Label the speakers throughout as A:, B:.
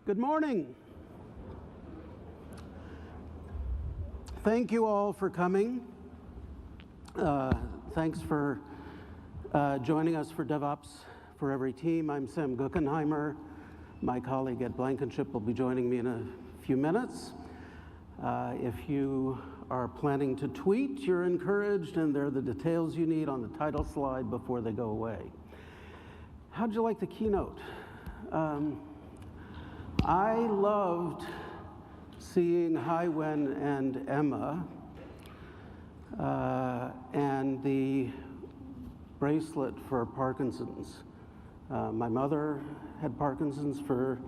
A: Good morning. Thank you all for coming. Thanks for joining us for DevOps for Every Team. I'm Sam Guckenheimer. My colleague Ed Blankenship will be joining me in a few minutes. If you are planning to tweet, you're encouraged, and there are the details you need on the title slide before they go away. How'd you like the keynote? I loved seeing Hai-Wen and Emma and the bracelet for Parkinson's. My mother had Parkinson's for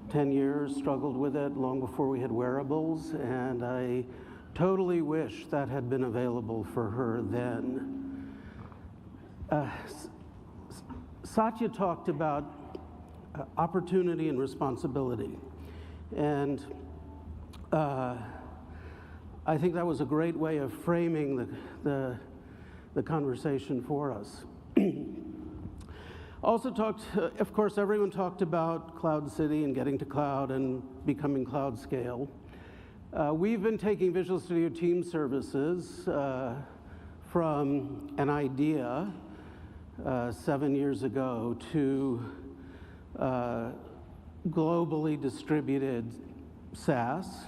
A: 10 years, struggled with it long before we had wearables, and I totally wish that had been available for her then. Satya talked about opportunity and responsibility, and I think that was a great way of framing the conversation for us. Also talked, of course, everyone talked about Cloud City and getting to cloud and becoming cloud scale. We've been taking Visual Studio Team Services from an idea 7 years ago to globally distributed SaaS.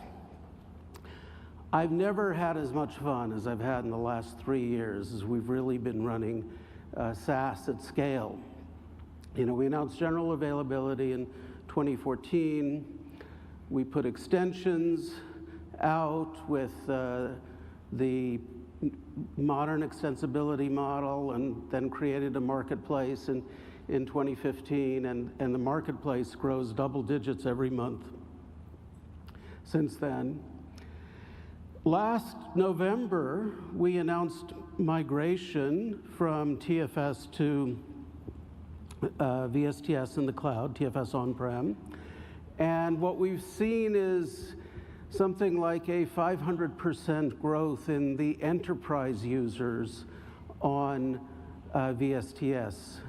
A: I've never had as much fun as I've had in the last 3 years as we've really been running SaaS at scale. You know, we announced general availability in 2014. We put extensions out with the modern extensibility model, and then created a marketplace in 2015, and the marketplace grows double digits every month since then. Last November, we announced migration from TFS to VSTS in the cloud, TFS on-prem. And what we've seen is something like a 500% growth in the enterprise users on VSTS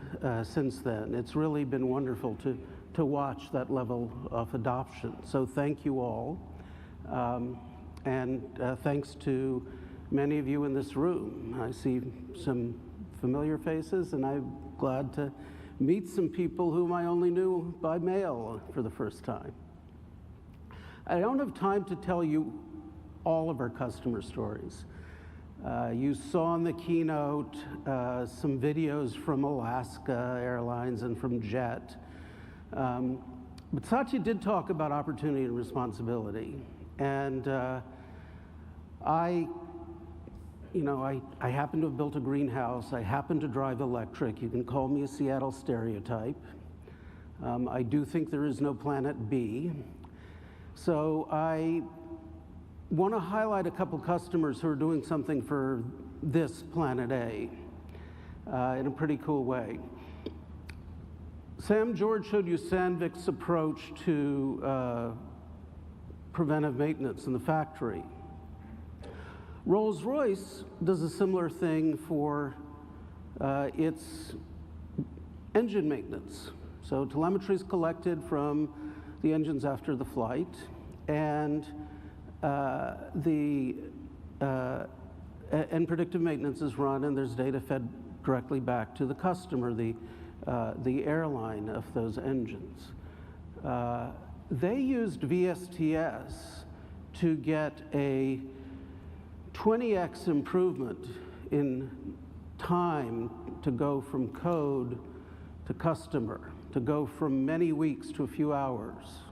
A: since then. It's really been wonderful to watch that level of adoption. So thank you all. And thanks to many of you in this room. I see some familiar faces, and I'm glad to meet some people whom I only knew by mail for the first time. I don't have time to tell you all of our customer stories. You saw in the keynote some videos from Alaska Airlines and from Jet. But Satya did talk about opportunity and responsibility. And I happen to have built a greenhouse. I happen to drive electric. You can call me a Seattle stereotype. I do think there is no planet B. So I want to highlight a couple customers who are doing something for this planet A in a pretty cool way. Sam George showed you Sandvik's approach to preventive maintenance in the factory. Rolls-Royce does a similar thing for its engine maintenance. So telemetry is collected from the engines after the flight, and predictive maintenance is run, and there's data fed directly back to the customer, the airline of those engines. They used VSTS to get a 20x improvement in time to go from code to customer, to go from many weeks to a few hours.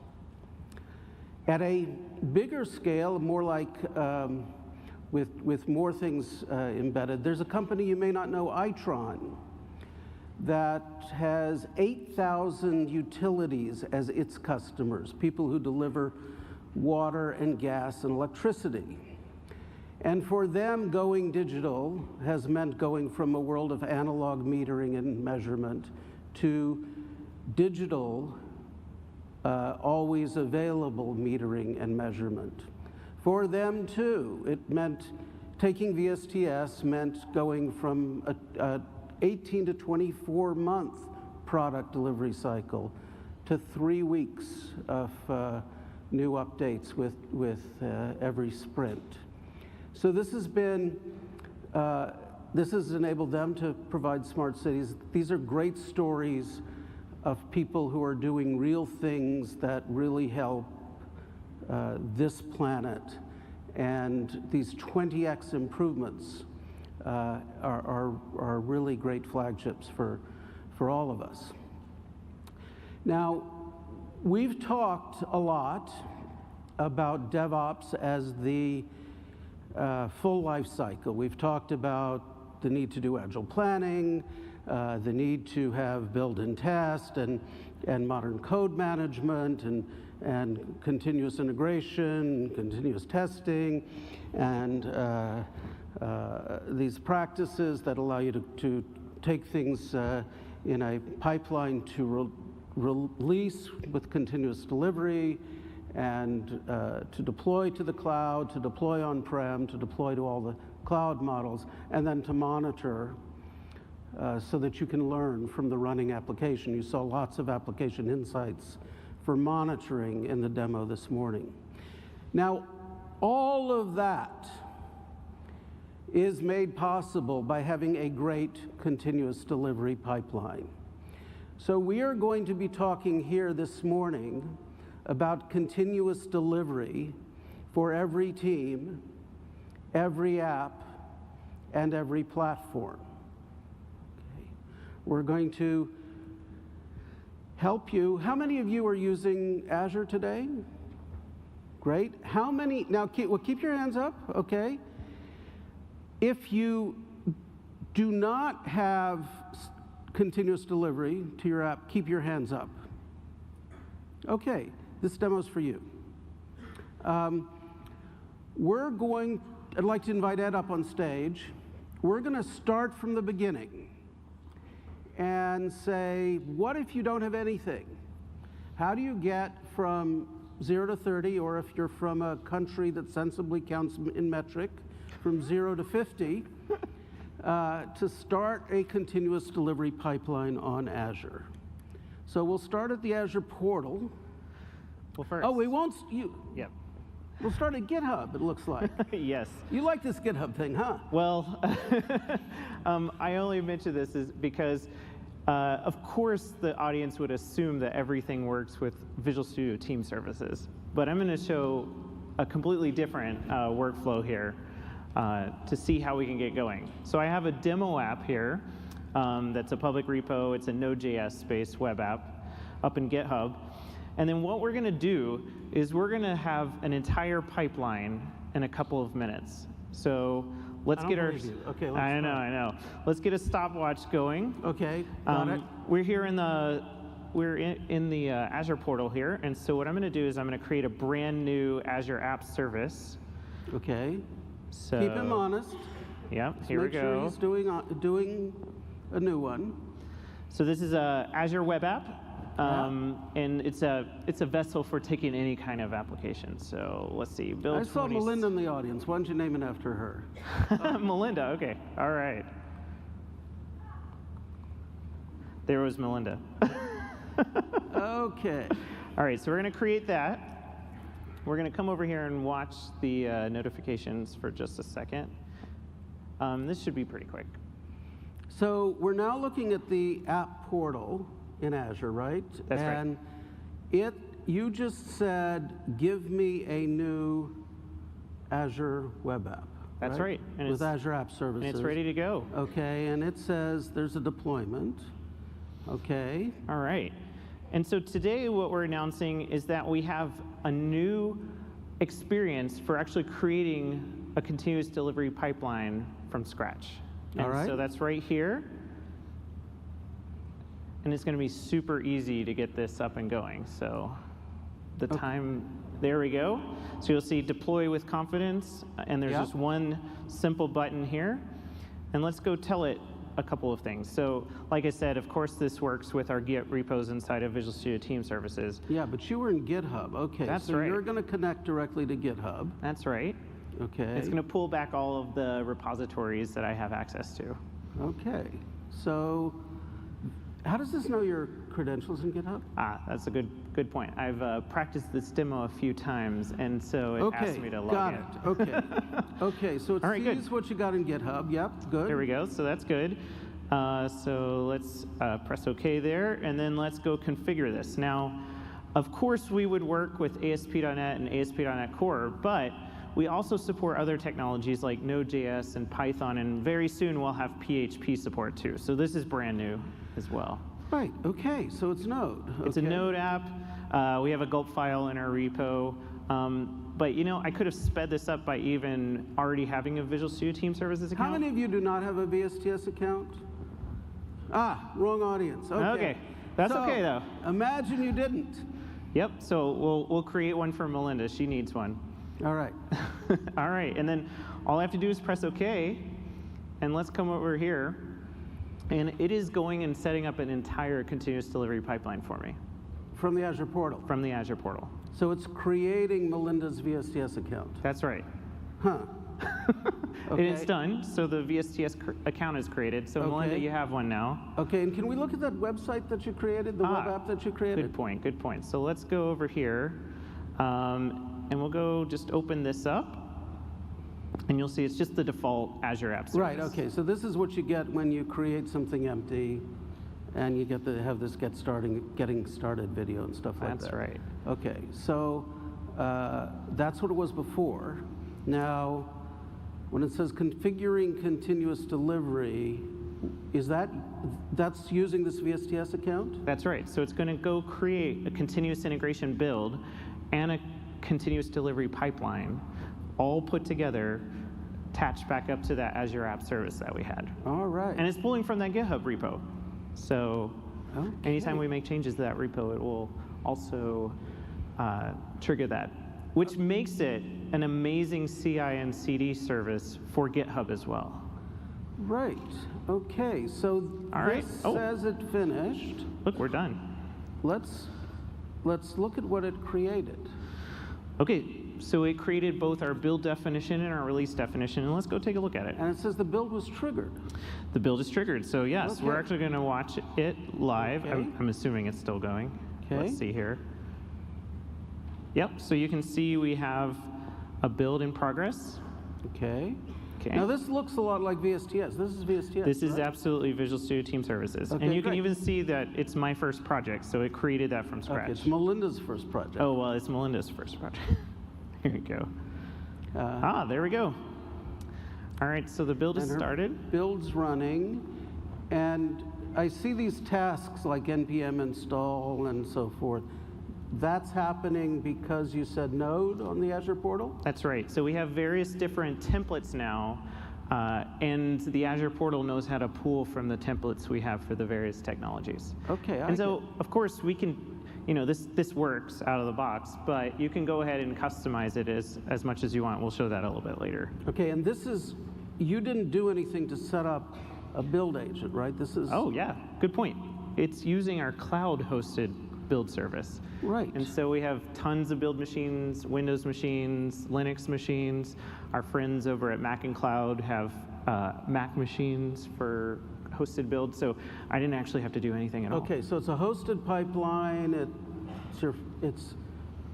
A: At a bigger scale, more like with more things embedded, there's a company you may not know, Itron, that has 8,000 utilities as its customers, people who deliver water and gas and electricity. And for them, going digital has meant going from a world of analog metering and measurement to digital, always available metering and measurement. For them, too, it meant taking VSTS meant going from a 18 to 24 month product delivery cycle to 3 weeks of new updates with every sprint. So this has been, this has enabled them to provide smart cities. These are great stories of people who are doing real things that really help this planet. And these 20x improvements are really great flagships for all of us. Now, we've talked a lot about DevOps as the full life cycle. We've talked about the need to do agile planning, the need to have build and test, and modern code management, and continuous integration, continuous testing, and these practices that allow you to take things in a pipeline to release with continuous delivery, and to deploy to the cloud, to deploy on-prem, to deploy to all the cloud models, and then to monitor so that you can learn from the running application. You saw lots of application insights for monitoring in the demo this morning. Now, all of that is made possible by having a great continuous delivery pipeline. So we are going to be talking here this morning about continuous delivery for every team, every app, and every platform. Okay. We're going to help you. How many of you are using Azure today? Great. How many, now keep your hands up, okay? If you do not have continuous delivery to your app, keep your hands up. Okay, this demo's for you. I'd like to invite Ed up on stage. We're going to start from the beginning and say, what if you don't have anything? How do you get from 0 to 30, or if you're from a country that sensibly counts in metric, from 0 to 50, to start a continuous delivery pipeline on Azure? So we'll start at the Azure portal.
B: Well, first.
A: Oh, we won't.
B: Yep.
A: We'll start at GitHub, it looks like.
B: Yes.
A: You like this GitHub thing, huh?
B: Well, I only mention this is because, of course, the audience would assume that everything works with Visual Studio Team Services. But I'm going to show a completely different workflow here to see how we can get going. So I have a demo app here that's a public repo. It's a Node.js-based web app up in GitHub. And then what we're going to do is we're going to have an entire pipeline in a couple of minutes. So let's get our.
A: Okay,
B: I know. Let's get a stopwatch going.
A: Okay, got it.
B: We're here in the Azure portal here, and so what I'm going to do is I'm going to create a brand new Azure App Service.
A: Okay.
B: So
A: keep him honest.
B: Yep. Here we go.
A: Make sure he's doing a new one.
B: So this is a Azure web app. And it's a vessel for taking any kind of application. So let's see. Build.
A: I saw Melinda in the audience. Why don't you name it after her?
B: Melinda. Okay. All right. There was Melinda.
A: Okay.
B: All right. So we're going to create that. We're going to come over here and watch the notifications for just a second. This should be pretty quick.
A: So we're now looking at the app portal in Azure, right?
B: That's right.
A: And you just said, give me a new Azure web app.
B: That's right. And
A: with Azure App Services.
B: And it's ready to go.
A: Okay, and it says there's a deployment. Okay.
B: All right. And so today what we're announcing is that we have a new experience for actually creating a continuous delivery pipeline from scratch. And
A: all right.
B: So that's right here. And it's going to be super easy to get this up and going. So the time, there we go. So you'll see deploy with confidence, and there's just one simple button here. And let's go tell it a couple of things. So like I said, of course, this works with our Git repos inside of Visual Studio Team Services.
A: Yeah, but you were in GitHub. Okay,
B: that's
A: so
B: right.
A: You're going to connect directly to GitHub.
B: That's right.
A: Okay.
B: It's going to pull back all of the repositories that I have access to.
A: Okay. So how does this know you're credentials in GitHub?
B: Ah, that's a good point. I've practiced this demo a few times, and so it asked me to log in.
A: Got it. Okay. Okay, so it
B: All right,
A: sees
B: good.
A: what you got in GitHub. Yep, good.
B: There we go. So that's good. So let's press OK there, and then let's go configure this. Now, of course, we would work with ASP.NET and ASP.NET Core, but we also support other technologies like Node.js and Python, and very soon we'll have PHP support too. So this is brand new as well.
A: Right, okay, so it's Node.
B: It's a
A: Okay.
B: Node app. We have a gulp file in our repo. But you know, I could have sped this up by even already having a Visual Studio Team Services account.
A: How many of you do not have a VSTS account? Ah, wrong audience. Okay.
B: Okay, that's
A: So,
B: okay though.
A: Imagine you didn't.
B: Yep, so we'll create one for Melinda. She needs one.
A: All right.
B: All right, and then all I have to do is press OK, and let's come over here. And it is going and setting up an entire continuous delivery pipeline for me
A: From the Azure portal.
B: from the Azure portal.
A: So it's creating Melinda's VSTS account.
B: That's right.
A: Huh.
B: And it's
A: Okay.
B: done, so the VSTS account is created. So Melinda,
A: Okay.
B: you have one now.
A: Okay, and can we look at that website that you created, the web app that you created?
B: Good point, good point. So let's go over here, and we'll go just open this up. And you'll see it's just the default Azure App Service.
A: Right, okay, so this is what you get when you create something empty and you get to have this getting started video and stuff like that.
B: That's right.
A: Okay, so that's what it was before. Now, when it says configuring continuous delivery, that's using this VSTS account?
B: That's right. So it's going to go create a continuous integration build and a continuous delivery pipeline, all put together, attached back up to that Azure App Service that we had.
A: All right.
B: And it's pulling from that GitHub repo. So
A: Okay.
B: anytime we make changes to that repo, it will also trigger that, which makes it an amazing CI and CD service for GitHub as well.
A: Right, okay, so
B: All right.
A: this
B: Oh.
A: says it finished.
B: Look, we're done.
A: Let's look at what it created.
B: Okay, so it created both our build definition and our release definition, and let's go take a look at it.
A: And it says the build was triggered.
B: The build is triggered, so yes, we're
A: Okay.
B: actually going to watch it live.
A: Okay.
B: I'm assuming it's still going.
A: Okay.
B: Let's see here. Yep, so you can see we have a build in progress.
A: Okay.
B: Okay.
A: Now this looks a lot like VSTS. This is VSTS.
B: This is
A: right?
B: absolutely Visual Studio Team Services.
A: Okay,
B: And you can
A: great.
B: even see that it's my first project, so it created that from
A: Okay,
B: scratch.
A: it's Melinda's first project.
B: Oh, well, it's Melinda's first project. Here we go. There we go. All right, so the build is
A: and her
B: started.
A: Build's running, and I see these tasks like npm install and so forth. That's happening because you said Node on the Azure portal?
B: That's right. So we have various different templates now, and the Azure portal knows how to pull from the templates we have for the various technologies.
A: Okay,
B: And so, of course, we can, this works out of the box, but you can go ahead and customize it as much as you want. We'll show that a little bit later.
A: Okay, and this is, you didn't do anything to set up a build agent, right? This is,
B: Oh, yeah, good point. It's using our cloud-hosted build service.
A: right.
B: And so we have tons of build machines, Windows machines, Linux machines. Our friends over at Mac and Cloud have Mac machines for hosted builds. So I didn't actually have to do anything at all.
A: Okay, so it's a hosted pipeline. It's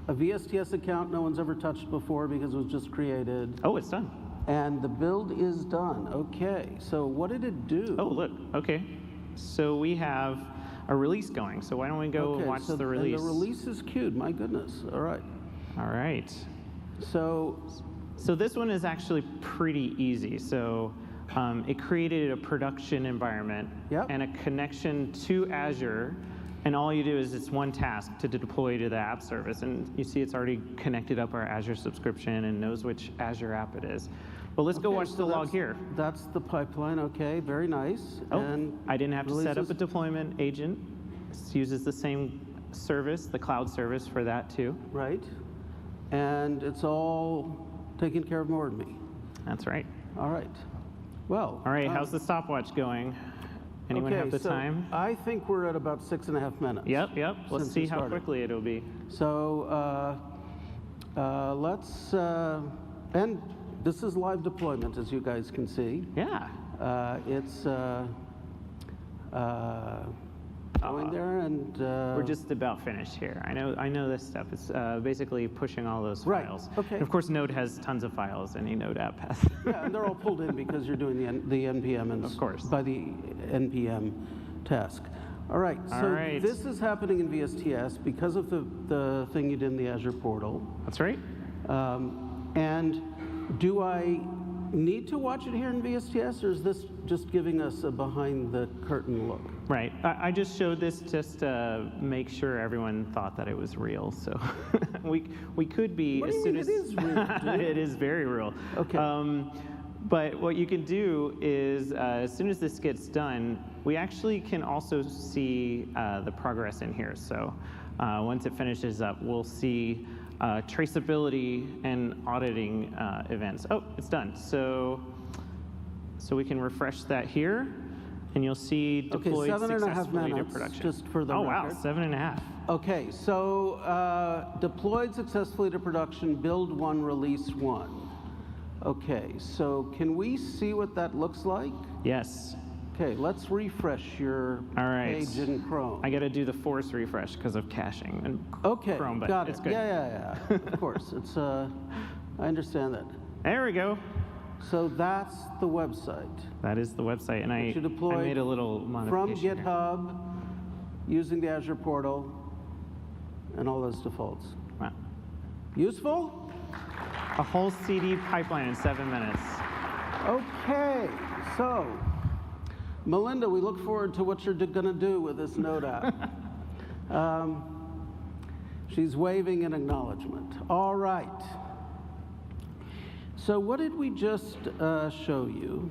A: a VSTS account no one's ever touched before because it was just created.
B: Oh, it's done.
A: And the build is done. Okay, so what did it do?
B: Oh, look, okay. So we have a release going. So why don't we go and watch the release?
A: And the release is queued, my goodness. All right.
B: All right.
A: So
B: this one is actually pretty easy. So it created a production environment
A: Yep.
B: and a connection to Azure. And all you do is it's one task to deploy to the app service. And you see it's already connected up our Azure subscription and knows which Azure app it is. But let's go
A: okay,
B: watch
A: so
B: the log
A: that's-
B: here.
A: That's the pipeline, okay, very nice.
B: Oh,
A: And
B: I didn't have to set up
A: releases-
B: a deployment agent. It uses the same service, the cloud service for that too.
A: Right. And it's all taken care of more than me.
B: That's right.
A: All right. Well.
B: All right, how's the stopwatch going? Anyone
A: okay,
B: have the
A: so
B: and
A: I think we're at about 6.5 minutes.
B: Yep. Let's
A: Since
B: see
A: we
B: how
A: started.
B: quickly it'll be.
A: So let's, and this is live deployment, as you guys can see.
B: Yeah.
A: It's, going there, and
B: we're just about finished here. I know this stuff. It's basically pushing all those
A: Right,
B: files.
A: okay.
B: And of course, Node has tons of files. Any Node app has.
A: yeah, and they're all pulled in because you're doing the npm and
B: Of course.
A: by the npm task. All right, so
B: All right.
A: this is happening in VSTS because of the thing you did in the Azure portal.
B: That's right.
A: And do I need to watch it here in VSTS, or is this just giving us a behind the curtain look?
B: Right. I just showed this just to make sure everyone thought that it was real. So we could be
A: What do
B: as
A: you
B: soon
A: mean
B: as
A: it is real, dude?
B: it is very real.
A: Okay.
B: But what you can do is, as soon as this gets done, we actually can also see the progress in here. So once it finishes up, we'll see traceability and auditing events. Oh, it's done. So we can refresh that here, and you'll see deployed
A: 7.5
B: successfully to
A: minutes,
B: production.
A: just for the
B: oh, wow,
A: record.
B: 7.5.
A: Okay, so deployed successfully to production, build 1, release 1. Okay, so can we see what that looks like?
B: Yes.
A: Okay, let's refresh your
B: All right.
A: page in Chrome.
B: I got to do the force refresh because of caching and
A: Okay,
B: Chrome, but
A: got it.
B: it's good.
A: Yeah. Of course, it's. I understand that.
B: There we go.
A: So that's the website.
B: That is the website, and I
A: you deployed
B: made a little
A: From
B: modification here.
A: GitHub, using the Azure portal, and all those defaults.
B: Wow.
A: Useful?
B: A whole CD pipeline in 7 minutes.
A: Okay, so Melinda, we look forward to what you're going to do with this Node app. She's waving in acknowledgement. All right. So what did we just show you?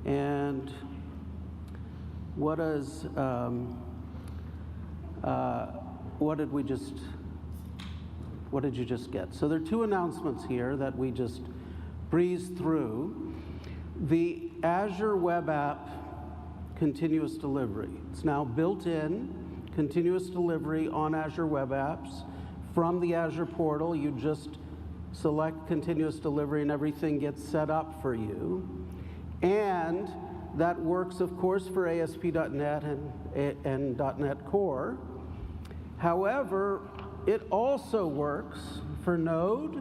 A: And what is what did you just get? So there are 2 announcements here that we just breezed through. The Azure Web App continuous delivery. It's now built in, continuous delivery on Azure Web Apps. From the Azure portal, you just select continuous delivery and everything gets set up for you. And that works, of course, for ASP.NET and .NET Core. However, it also works for Node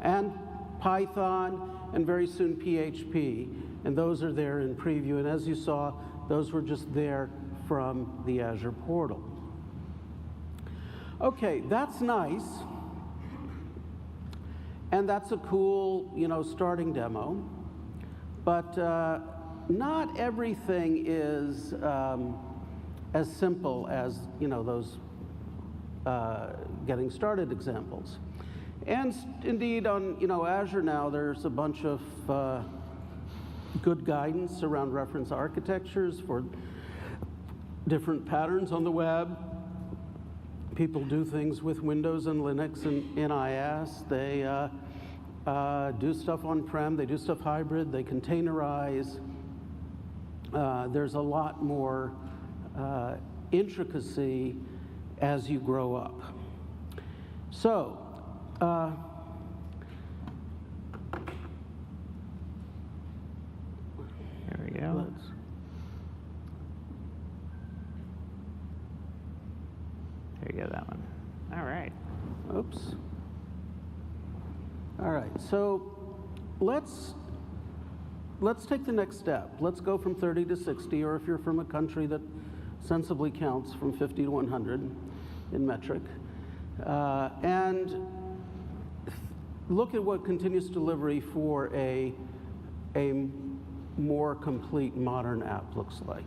A: and Python and very soon PHP. And those are there in preview. And as you saw, those were just there from the Azure portal. Okay, that's nice. And that's a cool, starting demo. But not everything is as simple as, those getting started examples. And indeed, on Azure now, there's a bunch of good guidance around reference architectures for different patterns on the web. People do things with Windows and Linux and NIS. They do stuff on-prem. They do stuff hybrid. They containerize. There's a lot more intricacy as you grow up. So,
B: There we go. There you go, that one. All right.
A: Oops. All right, so let's take the next step. Let's go from 30 to 60, or if you're from a country that sensibly counts, from 50 to 100 in metric. And look at what continuous delivery for a more complete modern app looks like.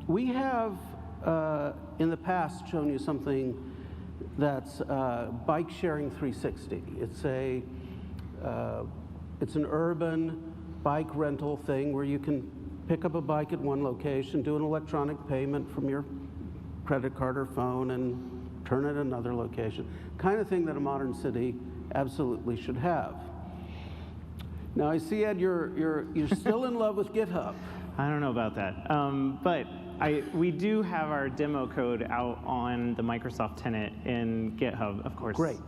A: We have, in the past, shown you something that's bike sharing 360. It's an urban bike rental thing where you can pick up a bike at one location, do an electronic payment from your credit card or phone, and turn it at another location. Kind of thing that a modern city absolutely should have. Now I see, Ed, you're still in love with GitHub.
B: I don't know about that, but we do have our demo code out on the Microsoft tenant in GitHub, of course.
A: Great.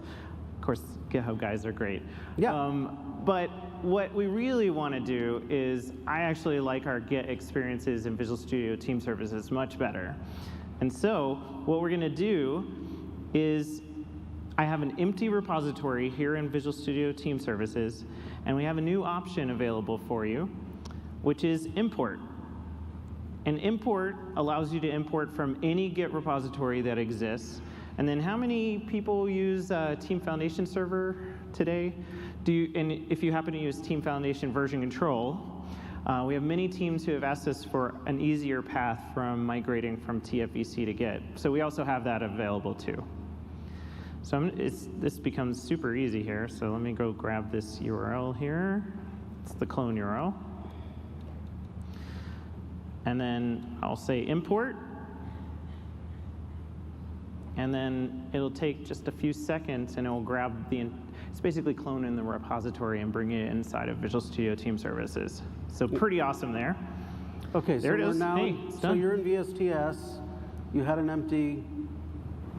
B: course, GitHub guys are great.
A: Yeah.
B: But what we really want to do is, I actually like our Git experiences in Visual Studio Team Services much better. And so what we're going to do is, I have an empty repository here in Visual Studio Team Services, and we have a new option available for you, which is import. And import allows you to import from any Git repository that exists. And then how many people use Team Foundation Server today? And if you happen to use Team Foundation version control, we have many teams who have asked us for an easier path from migrating from TFVC to Git. So we also have that available too. So this becomes super easy here. So let me go grab this URL here. It's the clone URL. And then I'll say import. And then it'll take just a few seconds, and it will grab it's basically cloning the repository and bring it inside of Visual Studio Team Services. So pretty awesome there.
A: Okay,
B: there
A: so
B: it is.
A: now,
B: Hey,
A: so you're in VSTS. You had an empty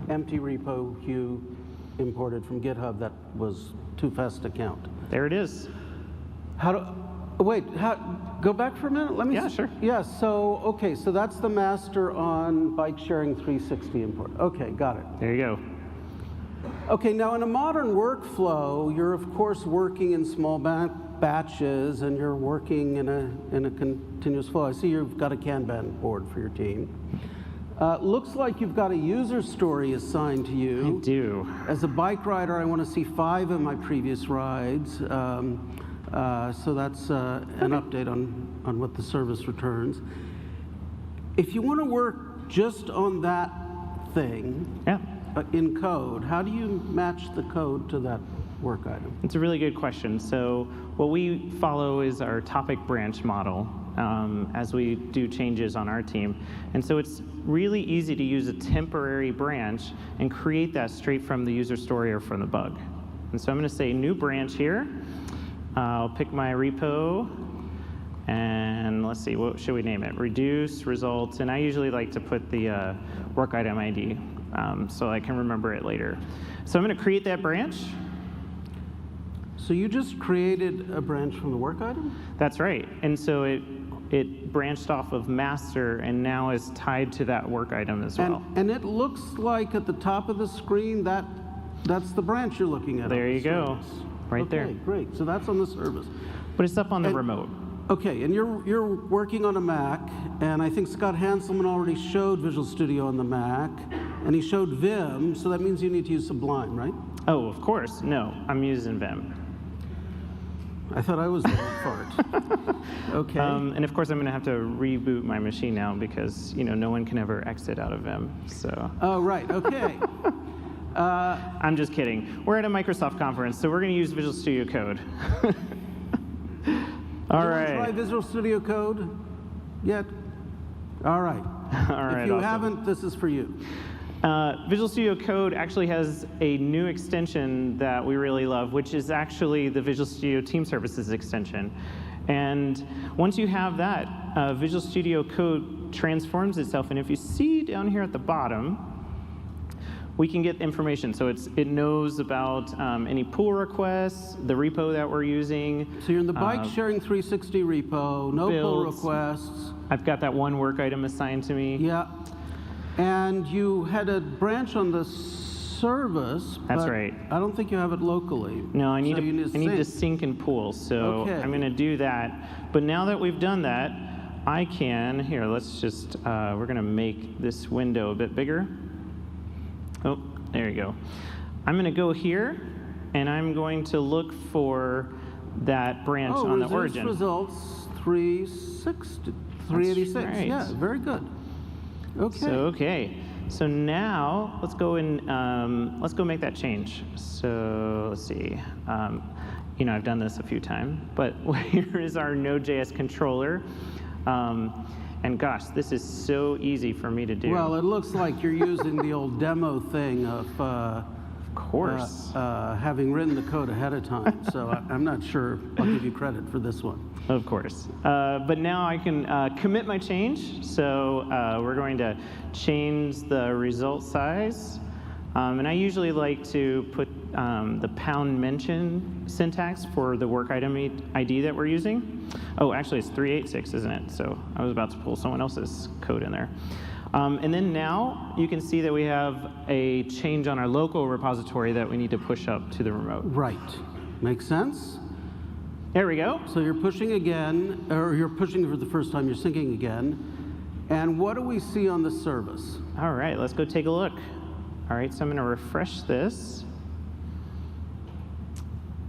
A: repo you imported from GitHub that was too fast to count.
B: There it is.
A: Go back for a minute. Let me.
B: Yeah, sure.
A: Yeah. So okay. So that's the master on bike sharing 360 import. Okay, got it.
B: There you go.
A: Okay. Now in a modern workflow, you're of course working in small batches, and you're working in a continuous flow. I see you've got a Kanban board for your team. Looks like you've got a user story assigned to you.
B: I do.
A: As a bike rider, I want to see 5 of my previous rides. So that's an update on what the service returns. If you want to work just on that thing in code, how do you match the code to that work item?
B: It's a really good question. So what we follow is our topic branch model as we do changes on our team. And so it's really easy to use a temporary branch and create that straight from the user story or from the bug. And so I'm going to say new branch here. I'll pick my repo, and let's see, what should we name it? Reduce results, and I usually like to put the work item ID so I can remember it later. So I'm going to create that branch.
A: So you just created a branch from the work item?
B: That's right, and so it branched off of master and now is tied to that work item as well.
A: And it looks like at the top of the screen that's the branch you're looking at.
B: There you go. Right there.
A: Okay, great. So that's on the service.
B: But it's up on the remote.
A: Okay, and you're working on a Mac, and I think Scott Hanselman already showed Visual Studio on the Mac, and he showed Vim, so that means you need to use Sublime, right?
B: Oh, of course. No, I'm using Vim.
A: I thought I was the part. Okay.
B: And of course, I'm going to have to reboot my machine now because no one can ever exit out of Vim. So.
A: Oh, right. Okay.
B: I'm just kidding. We're at a Microsoft conference, so we're going to use Visual Studio Code. All right.
A: Try Visual Studio Code yet? All right.
B: All right.
A: If you
B: awesome.
A: haven't, this is for you.
B: Visual Studio Code actually has a new extension that we really love, which is actually the Visual Studio Team Services extension. And once you have that, Visual Studio Code transforms itself. And if you see down here at the bottom, we can get information. So it knows about any pull requests, the repo that we're using.
A: So you're in the bike sharing 360 repo, no pull
B: builds.
A: requests.
B: I've got that one work item assigned to me.
A: Yeah. And you had a branch on the service.
B: That's
A: but
B: right.
A: I don't think you have it locally.
B: No, I need,
A: so
B: I need to sync and pull. So
A: Okay.
B: I'm going to do that. But now that we've done that, I can, here, let's just, we're going to make this window a bit bigger. Oh, there you go. I'm going to go here, and I'm going to look for that branch on the origin.
A: Results 386.
B: Right.
A: Yeah, very good. Okay.
B: So now let's go make that change. So let's see. I've done this a few times, but here is our Node.js controller. And gosh, this is so easy for me to do.
A: Well, it looks like you're using the old demo thing of
B: course.
A: Having written the code ahead of time. So I'm not sure I'll give you credit for this one.
B: Of course. But now I can commit my change. So we're going to change the result size And I usually like to put the pound mention syntax for the work item ID that we're using. Oh, actually, it's 386, isn't it? So I was about to pull someone else's code in there. And then now you can see that we have a change on our local repository that we need to push up to the remote.
A: Right. Makes sense?
B: There we go.
A: So you're pushing again, or you're pushing for the first time, you're syncing again. And what do we see on the service?
B: All right, let's go take a look. All right, so I'm going to refresh this.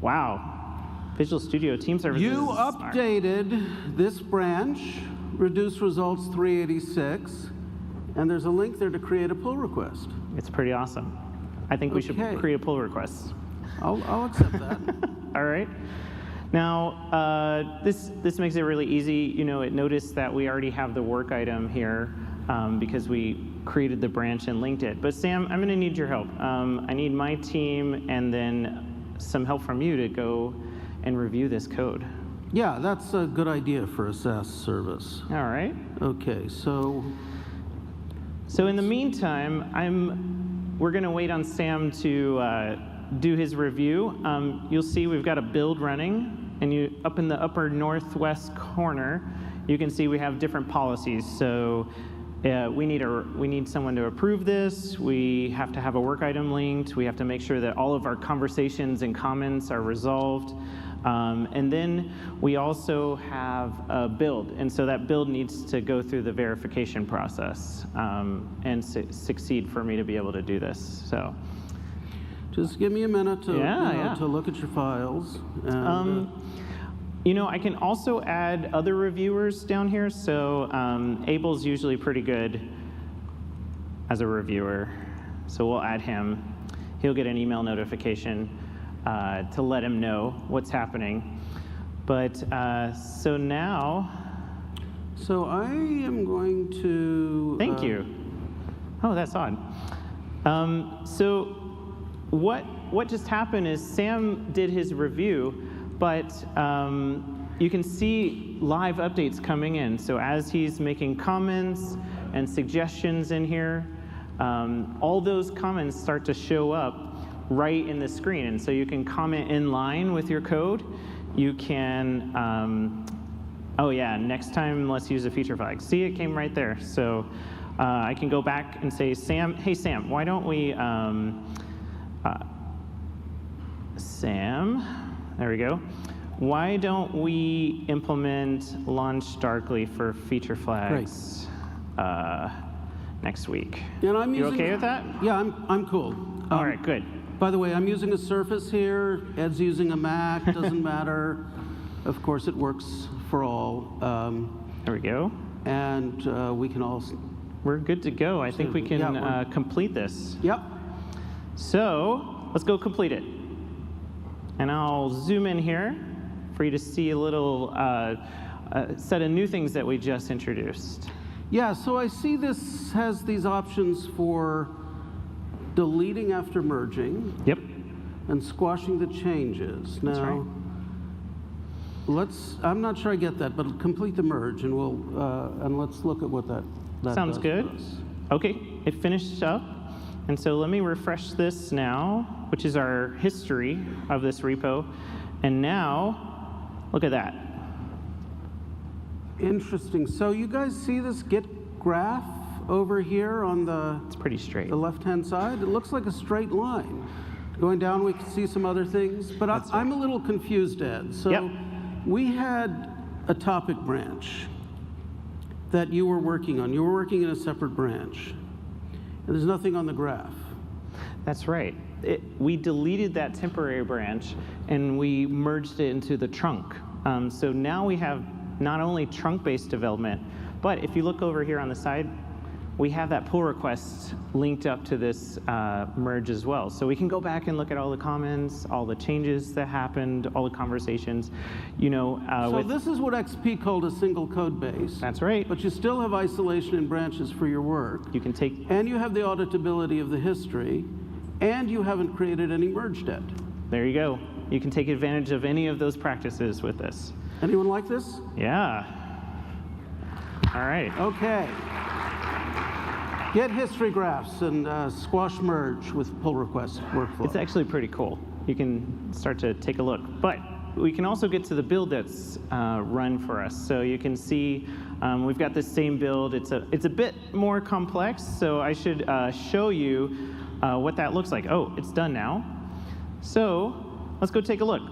B: Wow. Visual Studio Team Services.
A: You updated this branch, reduce results 386, and there's a link there to create a pull request.
B: It's pretty awesome. I think we should create a pull request.
A: I'll accept that.
B: All right. Now, this makes it really easy. You know, it noticed that we already have the work item here because we created the branch and linked it. But Sam, I'm going to need your help. I need my team and then some help from you to go and review this code.
A: Yeah, that's a good idea for a SaaS service.
B: All right.
A: Okay, so
B: in the meantime, we're going to wait on Sam to do his review. You'll see we've got a build running, and up in the upper northwest corner, you can see we have different policies. So we need someone to approve this. We have to have a work item linked. We have to make sure that all of our conversations and comments are resolved. And then we also have a build, and so that build needs to go through the verification process and succeed for me to be able to do this. So.
A: Just give me a minute to,
B: to
A: look at your files. And,
B: you know, I can also add other reviewers down here. So Abel's usually pretty good as a reviewer. So we'll add him. He'll get an email notification to let him know what's happening. But so now.
A: So I am going to.
B: Thank you. Oh, that's odd. So. What just happened is Sam did his review, but you can see live updates coming in. So as he's making comments and suggestions in here, all those comments start to show up right in the screen. And so you can comment in line with your code. You can, oh yeah, next time let's use a feature flag. See, it came right there. So I can go back and say, Sam, hey Sam, why don't we, Sam, there we go. Why don't we implement Launch Darkly for feature flags next week?
A: And I'm
B: you okay with that?
A: Yeah, I'm cool.
B: All right, good.
A: By the way, I'm using a Surface here. Ed's using a Mac. Doesn't matter. Of course, it works for all.
B: There we go.
A: And we can all.
B: We're good to go. I think we can complete this.
A: Yep.
B: So let's go complete it. And I'll zoom in here for you to see a little set of new things that we just introduced.
A: Yeah, so I see this has these options for deleting after merging.
B: Yep.
A: And squashing the changes.
B: That's
A: now,
B: right.
A: I'm not sure I get that, but complete the merge, and let's look at what that
B: sounds
A: does
B: good.
A: for us.
B: Okay, it finished up. And so let me refresh this now, which is our history of this repo. And now, look at that.
A: Interesting. So you guys see this Git graph over here on
B: it's pretty straight.
A: The left-hand side? It looks like a straight line. Going down, we can see some other things. But I'm a little confused, Ed. So we had a topic branch that you were working on. You were working in a separate branch. And there's nothing on the graph.
B: That's right. We deleted that temporary branch, and we merged it into the trunk. So now we have not only trunk-based development, but if you look over here on the side, we have that pull request linked up to this merge as well. So we can go back and look at all the comments, all the changes that happened, all the conversations. You know,
A: so this is what XP called a single code base.
B: That's right.
A: But you still have isolation and branches for your work.
B: You can take.
A: And you have the auditability of the history, and you haven't created any merge debt.
B: There you go. You can take advantage of any of those practices with this.
A: Anyone like this?
B: Yeah. All right.
A: Okay. Get history graphs and squash merge with pull request workflow.
B: It's actually pretty cool. You can start to take a look. But we can also get to the build that's run for us. So you can see we've got this same build. It's a bit more complex, so I should show you what that looks like. Oh, it's done now. So let's go take a look.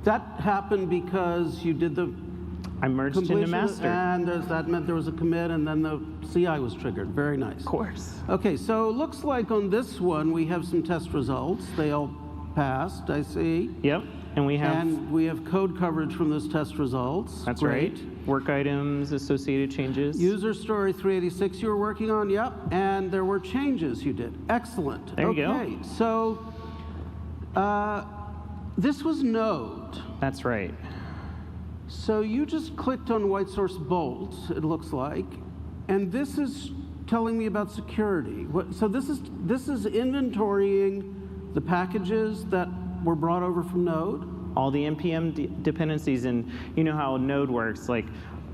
A: That happened because you did the
B: I merged into
A: completion,
B: master.
A: and that meant there was a commit, and then the CI was triggered. Very nice.
B: Of course.
A: Okay, so it looks like on this one we have some test results. They all passed, I see.
B: Yep. And we have
A: code coverage from those test results.
B: That's
A: Great.
B: right. Work items, associated changes.
A: User story 386 you were working on, yep. And there were changes you did. Excellent.
B: There you go.
A: Okay, so this was Node.
B: That's right.
A: So you just clicked on White Source Bolt, it looks like, and this is telling me about security. So this is inventorying the packages that were brought over from Node?
B: All the NPM dependencies, and you know how Node works, like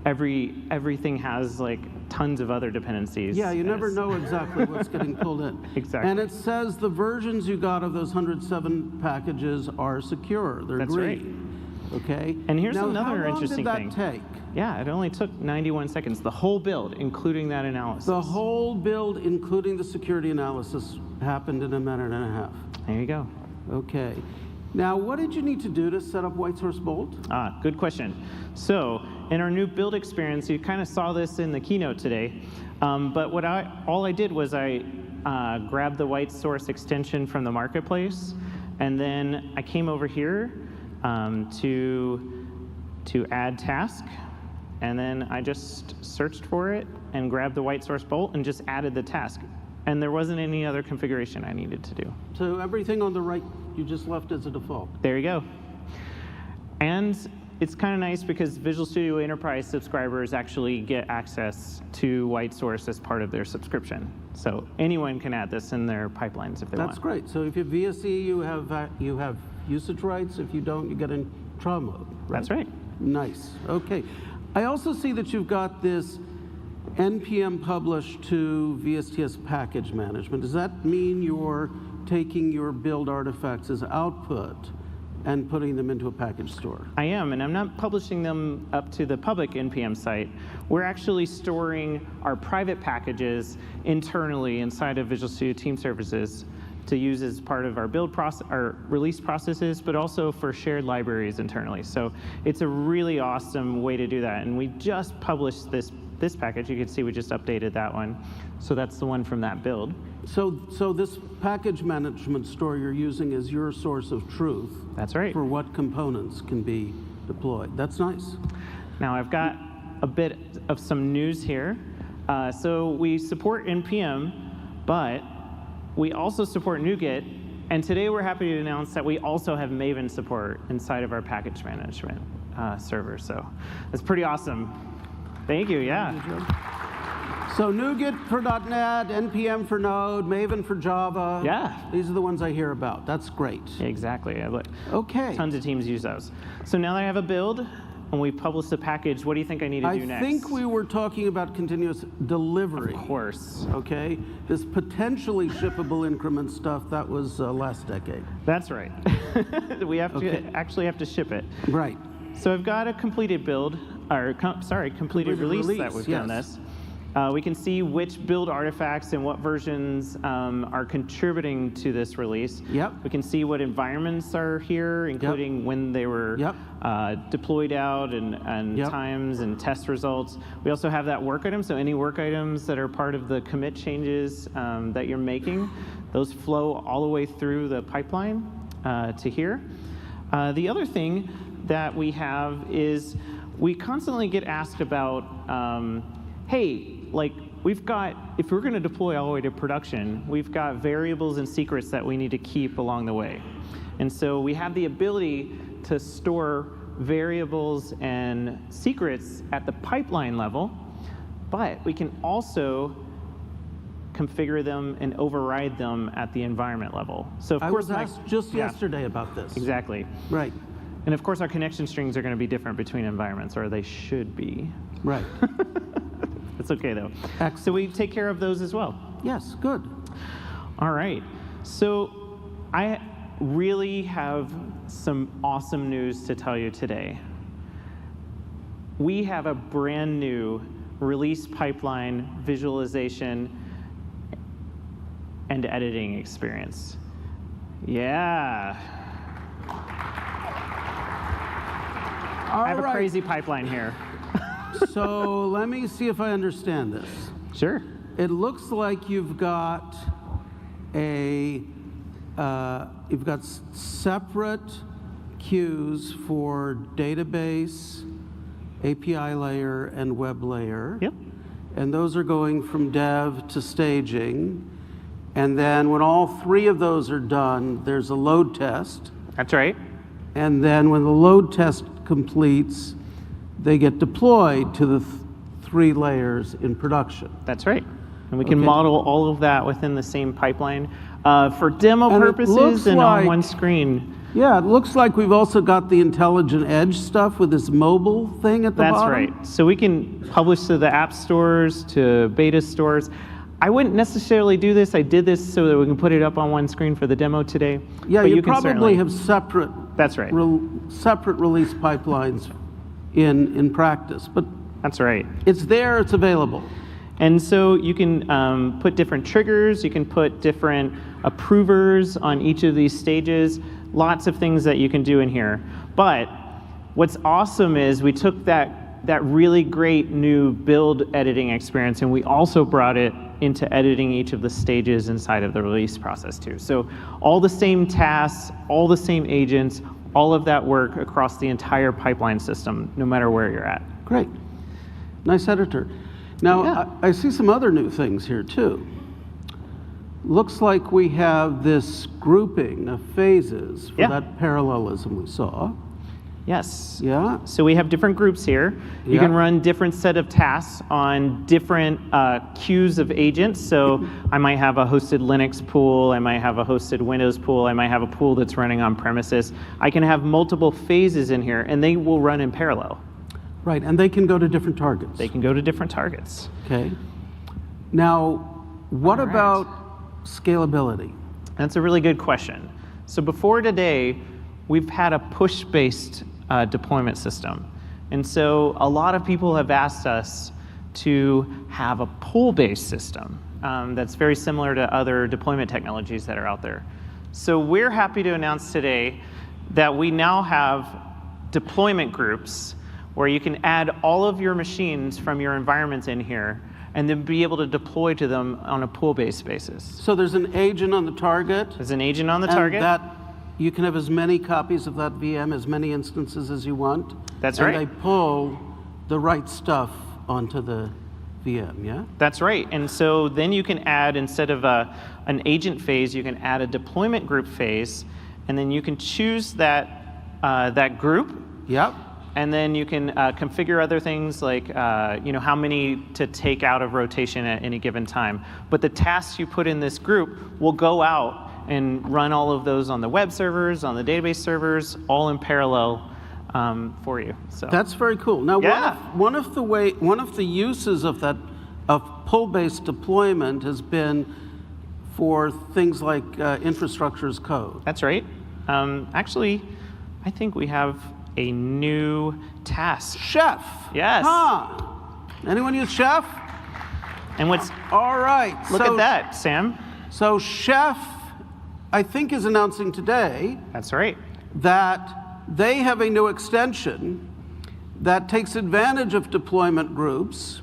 B: everything has like tons of other dependencies.
A: Yeah, you never know exactly what's getting pulled in.
B: Exactly.
A: And it says the versions you got of those 107 packages are secure. They're
B: That's
A: green.
B: right.
A: Okay.
B: And here's
A: now,
B: another interesting
A: how long
B: thing.
A: did that take?
B: Yeah, it only took 91 seconds. The whole build, including that analysis.
A: The whole build, including the security analysis, happened in a minute and a half.
B: There you go.
A: Okay. Now, what did you need to do to set up White Source Bolt?
B: Good question. So, in our new build experience, you kind of saw this in the keynote today. But all I did was I grabbed the White Source extension from the marketplace, and then I came over here to add task, and then I just searched for it and grabbed the White Source Bolt and just added the task. And there wasn't any other configuration I needed to do.
A: So everything on the right you just left as a default.
B: There you go. And it's kind of nice because Visual Studio Enterprise subscribers actually get access to White Source as part of their subscription. So anyone can add this in their pipelines if they want.
A: That's great. So if you have VSE, you have usage rights. If you don't, you get in trial mode. Right?
B: That's right.
A: Nice. Okay. I also see that you've got this npm publish to VSTS package management. Does that mean you're taking your build artifacts as output and putting them into a package store?
B: I am, and I'm not publishing them up to the public NPM site. We're actually storing our private packages internally inside of Visual Studio Team Services to use as part of our build process, our release processes, but also for shared libraries internally. So it's a really awesome way to do that. And we just published this package. You can see we just updated that one. So that's the one from that build.
A: So this package management store you're using is your source of truth.
B: That's right.
A: For what components can be deployed. That's nice.
B: Now I've got a bit of some news here. So we support NPM, but we also support NuGet. And today we're happy to announce that we also have Maven support inside of our package management server. So that's pretty awesome. Thank you, yeah.
A: So NuGet for .NET, NPM for Node, Maven for Java.
B: Yeah.
A: These are the ones I hear about. That's great.
B: Exactly.
A: Okay.
B: Tons of teams use those. So now that I have a build and we published the package, what do you think I need to do next?
A: I think we were talking about continuous delivery.
B: Of course.
A: Okay. This potentially shippable increment stuff, that was last decade.
B: That's right. We have to actually have to ship it.
A: Right.
B: So I've got a completed build, or completed release that we've done this. We can see which build artifacts and what versions are contributing to this release.
A: Yep.
B: We can see what environments are here, including when they were deployed out and times and test results. We also have that work item, so any work items that are part of the commit changes that you're making, those flow all the way through the pipeline to here. The other thing that we have is we constantly get asked about, hey, like we've got, if we're going to deploy all the way to production, we've got variables and secrets that we need to keep along the way. And so we have the ability to store variables and secrets at the pipeline level, but we can also configure them and override them at the environment level. So of course,
A: I was asked just yesterday about this.
B: Exactly.
A: Right.
B: And of course, our connection strings are going to be different between environments, or they should be.
A: Right.
B: That's okay, though.
A: Excellent.
B: So we take care of those as well.
A: Yes, good.
B: All right. So I really have some awesome news to tell you today. We have a brand new release pipeline visualization and editing experience. Yeah. I have a crazy pipeline here.
A: So let me see if I understand this.
B: Sure.
A: It looks like you've got separate queues for database, API layer, and web layer.
B: Yep.
A: And those are going from dev to staging. And then when all three of those are done, there's a load test.
B: That's right.
A: And then when the load test completes, they get deployed to the three layers in production.
B: That's right. And we can
A: Okay.
B: model all of that within the same pipeline for demo
A: And it
B: purposes
A: looks
B: and on
A: like-
B: one screen.
A: Yeah, it looks like we've also got the intelligent edge stuff with this mobile thing at the
B: That's
A: bottom.
B: right. So we can publish to the app stores, to beta stores. I wouldn't necessarily do this. I did this so that we can put it up on one screen for the demo today.
A: Yeah,
B: but
A: you
B: can
A: probably
B: certainly-
A: have separate
B: That's right.
A: separate release pipelines in practice, but
B: That's right.
A: it's there, it's available.
B: And so you can put different triggers, you can put different approvers on each of these stages, lots of things that you can do in here. But what's awesome is we took that really great new build editing experience and we also brought it into editing each of the stages inside of the release process too. So all the same tasks, all the same agents, all of that work across the entire pipeline system, no matter where you're at.
A: Great. Nice editor. Now,
B: Yeah.
A: I see some other new things here too. Looks like we have this grouping of phases for
B: Yeah.
A: that parallelism we saw.
B: Yes.
A: Yeah?
B: So we have different groups here. You
A: Yeah.
B: can run different set of tasks on different queues of agents. So I might have a hosted Linux pool, I might have a hosted Windows pool, I might have a pool that's running on premises. I can have multiple phases in here and they will run in parallel.
A: Right, and they can go to different targets.
B: They can go to different targets.
A: Okay. Now, what
B: All right.
A: about scalability?
B: That's a really good question. So before today, we've had a push-based deployment system. And so a lot of people have asked us to have a pull-based system that's very similar to other deployment technologies that are out there. So we're happy to announce today that we now have deployment groups where you can add all of your machines from your environments in here and then be able to deploy to them on a pull-based basis.
A: So there's an agent on the target.
B: There's an agent on the
A: and
B: target.
A: that you can have as many copies of that VM, as many instances as you want.
B: That's
A: and
B: right.
A: they pull the right stuff onto the VM, yeah?
B: That's right. And so then you can add, instead of an agent phase, you can add a deployment group phase, and then you can choose that, that group,
A: Yep.
B: and then you can configure other things like how many to take out of rotation at any given time. But the tasks you put in this group will go out and run all of those on the web servers, on the database servers, all in parallel for you. So
A: That's very cool. Now,
B: Yeah.
A: one of the uses of that pull-based deployment has been for things like infrastructure as code.
B: that's right. Actually, I think we have a new task.
A: Chef.
B: Yes.
A: Huh. Anyone use Chef?
B: And what's,
A: All right.
B: look
A: so,
B: at that, Sam.
A: So Chef, I think, is announcing today
B: That's right.
A: that they have a new extension that takes advantage of deployment groups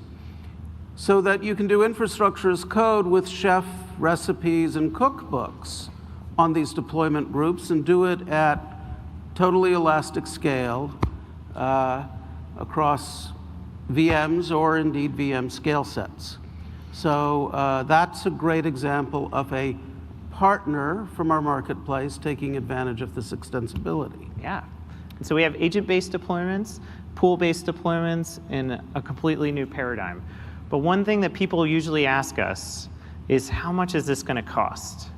A: so that you can do infrastructure as code with Chef recipes and cookbooks on these deployment groups and do it at totally elastic scale across VMs or indeed VM scale sets. So that's a great example of a partner from our marketplace taking advantage of this extensibility.
B: Yeah. And so we have agent-based deployments, pool-based deployments, in a completely new paradigm. But one thing that people usually ask us is, how much is this going to cost?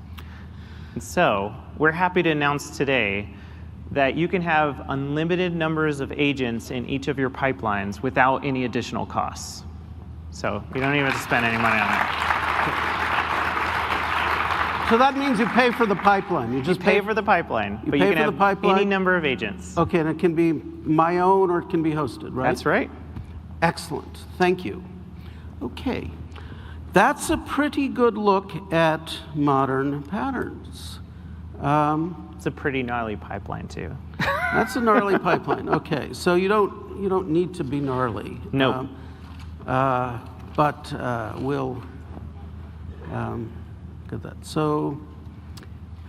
B: And so we're happy to announce today that you can have unlimited numbers of agents in each of your pipelines without any additional costs. So you don't even have to spend any money on that.
A: So that means you pay for the pipeline. You just
B: Pay for the pipeline, but you
A: pay
B: can
A: for the
B: have
A: pipeline?
B: any number of agents.
A: Okay, and it can be my own or it can be hosted, right?
B: That's right.
A: Excellent. Thank you. Okay. That's a pretty good look at modern patterns.
B: It's a pretty gnarly pipeline too.
A: That's a gnarly pipeline. Okay, so you don't need to be gnarly.
B: No.
A: But we'll get that. So,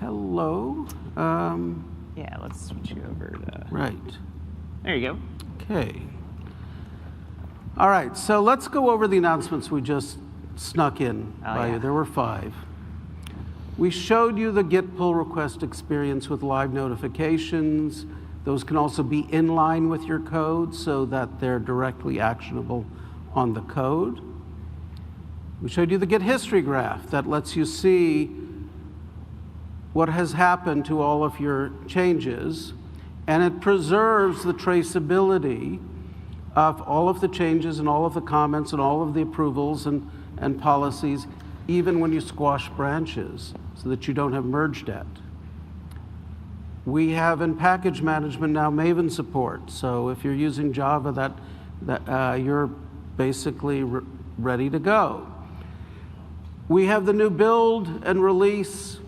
A: hello.
B: Yeah, let's switch you over to.
A: Right.
B: There you go.
A: Okay. All right. So let's go over the announcements we just snuck in by you. There were 5. We showed you the Git pull request experience with live notifications. Those can also be in line with your code so that they're directly actionable on the code. We showed you the Git history graph that lets you see what has happened to all of your changes, and it preserves the traceability of all of the changes and all of the comments and all of the approvals and policies, even when you squash branches, so that you don't have merge debt. We have in package management now Maven support. So if you're using Java, you're basically ready to go. We have the new build and release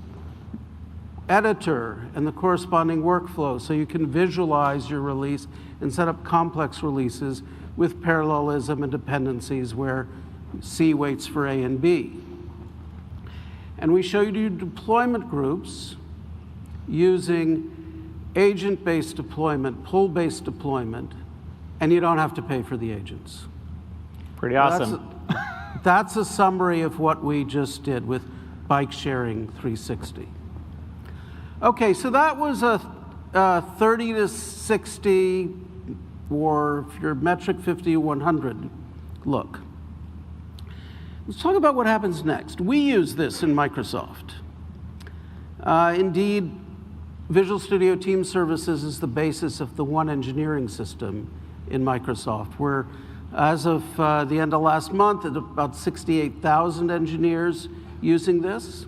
A: editor and the corresponding workflow, so you can visualize your release and set up complex releases with parallelism and dependencies where C waits for A and B. And we showed you deployment groups using agent-based deployment, pull-based deployment, and you don't have to pay for the agents.
B: Pretty awesome.
A: That's a summary of what we just did with Bike Sharing 360. Okay, so that was a 30 to 60, or if you're metric 50 to 100 look. Let's talk about what happens next. We use this in Microsoft. Indeed, Visual Studio Team Services is the basis of the one engineering system in Microsoft. We're, as of the end of last month, at about 68,000 engineers using this.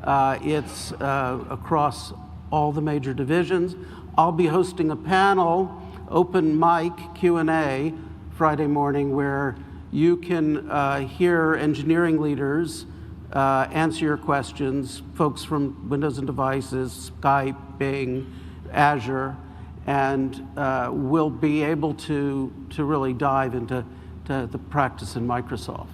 A: It's across all the major divisions. I'll be hosting a panel, open mic Q&A, Friday morning, where you can hear engineering leaders answer your questions, folks from Windows and Devices, Skype, Bing, Azure, and we'll be able to really dive into the practice in Microsoft.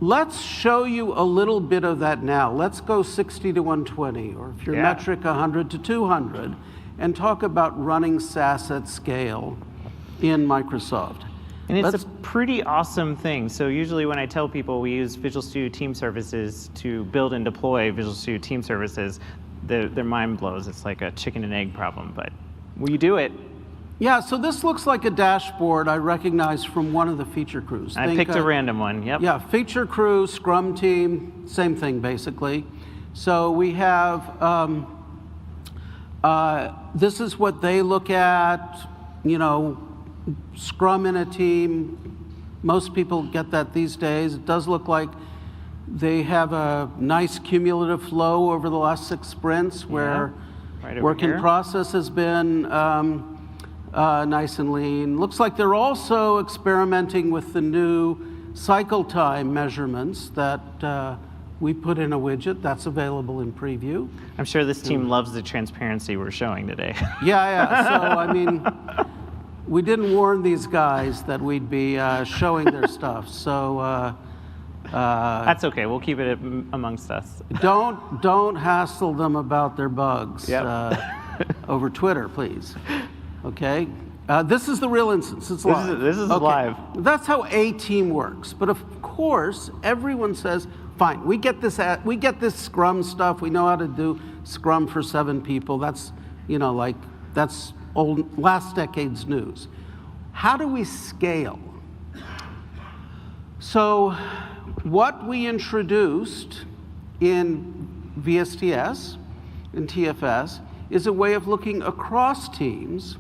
A: Let's show you a little bit of that now. Let's go 60 to 120, or if you're metric, 100 to 200, and talk about running SaaS at scale in Microsoft.
B: And it's a pretty awesome thing. So usually when I tell people we use Visual Studio Team Services to build and deploy Visual Studio Team Services, their mind blows. It's like a chicken and egg problem, but we do it.
A: Yeah, so this looks like a dashboard I recognize from one of the feature crews.
B: I picked a random one, yep.
A: Yeah, feature crew, Scrum team, same thing basically. So we have, this is what they look at, Scrum in a team. Most people get that these days. It does look like they have a nice cumulative flow over the last 6 sprints where work in process has been nice and lean. Looks like they're also experimenting with the new cycle time measurements that we put in a widget that's available in preview.
B: I'm sure this team loves the transparency we're showing today.
A: Yeah. So, I mean, we didn't warn these guys that we'd be showing their stuff. So
B: that's okay. We'll keep it amongst us.
A: Don't hassle them about their bugs over Twitter, please. Okay. This is the real instance. It's live.
B: This is live.
A: That's how a team works. But of course, everyone says, "Fine, we get this. We get this Scrum stuff. We know how to do Scrum for 7 people. That's that's old, last decade's news. How do we scale?" So what we introduced in VSTS, in TFS, is a way of looking across teams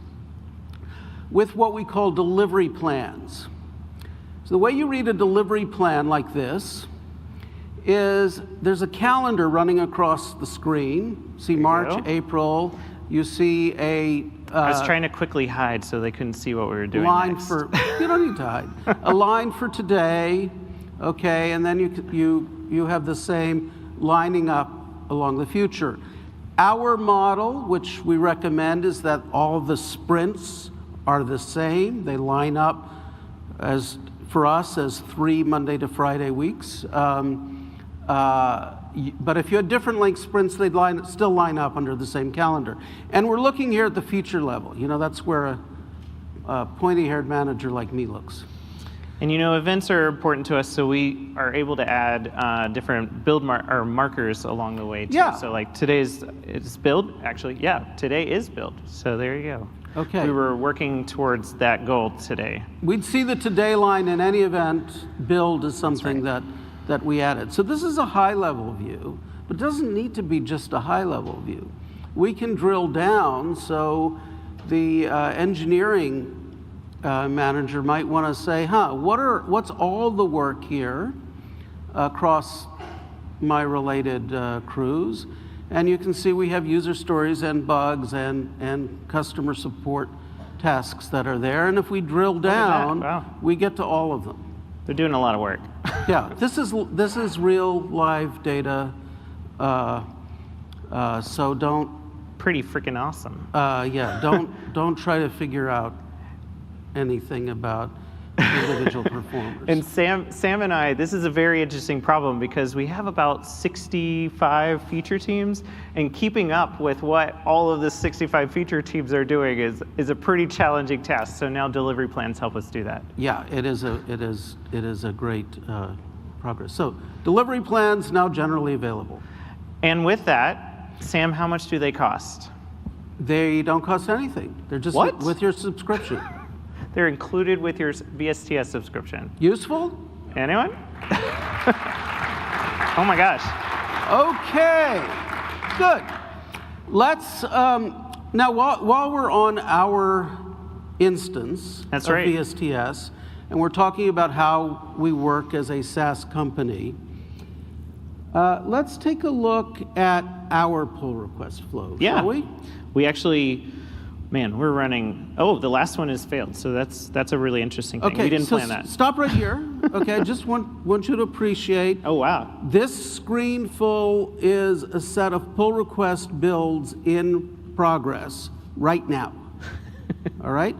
A: with what we call delivery plans. So the way you read a delivery plan like this is there's a calendar running across the screen. See March,
B: go.
A: April. You see a
B: I was trying to quickly hide so they couldn't see what we were doing
A: line
B: next.
A: for, you don't need to hide. A line for today, okay, and then you have the same lining up along the future. Our model, which we recommend, is that all the sprints are the same. They line up for us as 3 Monday to Friday weeks. But if you had different length sprints, they'd still line up under the same calendar. And we're looking here at the feature level. You know, that's where a pointy-haired manager like me looks.
B: And you know, events are important to us, so we are able to add different build markers along the way too.
A: Yeah.
B: So like today's is build, actually, yeah, today is build. So there you go.
A: Okay.
B: We were working towards that goal today.
A: We'd see the today line in any event. Build is something that we added. So this is a high-level view, but it doesn't need to be just a high-level view. We can drill down, so the engineering manager might want to say, what's all the work here across my related crews? And you can see we have user stories and bugs and customer support tasks that are there. And if we drill down,
B: wow,
A: we get to all of them.
B: They're doing a lot of work.
A: Yeah, this is real live data, so don't.
B: Pretty freaking awesome.
A: Yeah, don't try to figure out anything about individual performers.
B: And Sam and I, this is a very interesting problem because we have about 65 feature teams, and keeping up with what all of the 65 feature teams are doing is a pretty challenging task. So now delivery plans help us do that.
A: Yeah, it is a great progress. So delivery plans now generally available.
B: And with that, Sam, how much do they cost?
A: They don't cost anything. They're just
B: What?
A: with your subscription.
B: They're included with your VSTS subscription.
A: Useful?
B: Anyone? Oh my gosh.
A: Okay, good. Let's, now while we're on our instance
B: That's
A: of
B: right.
A: VSTS, and we're talking about how we work as a SaaS company, let's take a look at our pull request flow, shall we?
B: We actually, man, we're running, oh, the last one has failed, so that's a really interesting thing.
A: Okay,
B: We didn't
A: so
B: plan that.
A: Stop right here. Okay, I just want you to appreciate.
B: Oh, wow.
A: This screen full is a set of pull request builds in progress right now. All right?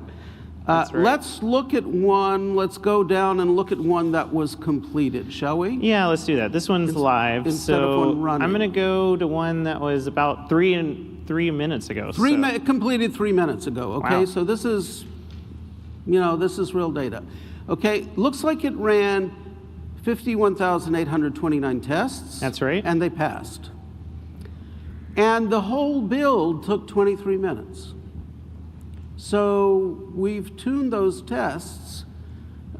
B: That's right.
A: Let's look at one. Let's go down and look at one that was completed, shall we?
B: Yeah, let's do that. This one's live,
A: instead of one running.
B: I'm going to go to one that was about 3 minutes ago.
A: Completed 3 minutes ago, okay?
B: Wow.
A: So this is, this is real data. Okay, looks like it ran 51,829 tests.
B: That's right.
A: And they passed. And the whole build took 23 minutes. So we've tuned those tests